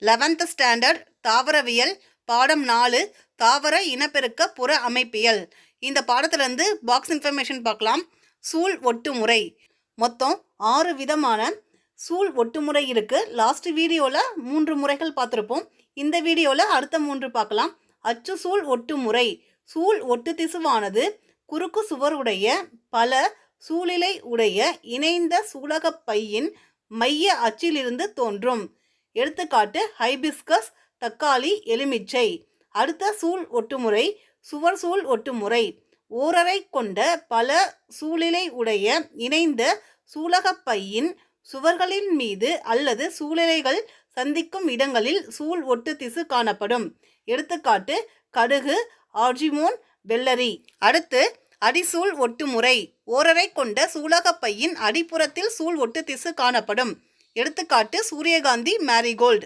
11th standard தாவரவியல் பாடம் 4 தாவர இனப்பெருக்க புற அமைப்பியல். இந்த பாடத்திலிருந்து பாக்ஸ் இன்ஃபர்மேஷன் பார்க்கலாம். சூழ் ஒட்டுமுறை. மொத்தம் 6 விதமான சூழ் ஒட்டுமுறை இருக்கு. லாஸ்ட் வீடியோவில் 3 முறைகள் பார்த்துருப்போம். இந்த வீடியோவில் அடுத்த 3 பார்க்கலாம். அச்சு சூழ் ஒட்டுமுறை. சூழ் ஒட்டு திசுவானது குறுக்கு சுவருடைய பல சூழிலை உடைய இணைந்த சூலகப் பையின் மைய அச்சிலிருந்து தோன்றும். எடுத்துக்காட்டு ஹைபிஸ்கஸ், தக்காளி, எலுமிச்சை. அடுத்த சூழ் ஒட்டுமுறை சுவர் சூழ் ஒட்டுமுறை. ஓரறை கொண்ட பல சூழிலை உடைய இணைந்த சூலகப் பையின் சுவர்களின் மீது அல்லது சூழிலைகள் சந்திக்கும் இடங்களில் சூழ் ஒட்டு திசு காணப்படும். எடுத்துக்காட்டு கடுகு, ஆர்ஜிமோன், வெள்ளரி. அடுத்து அடிசூழ் ஒட்டுமுறை. ஓரறை கொண்ட சூலகப் பையின் அடிப்புறத்தில் சூழ் ஒட்டு திசு காணப்படும். எடுத்துக்காட்டு சூரியகாந்தி, மேரிகோல்டு.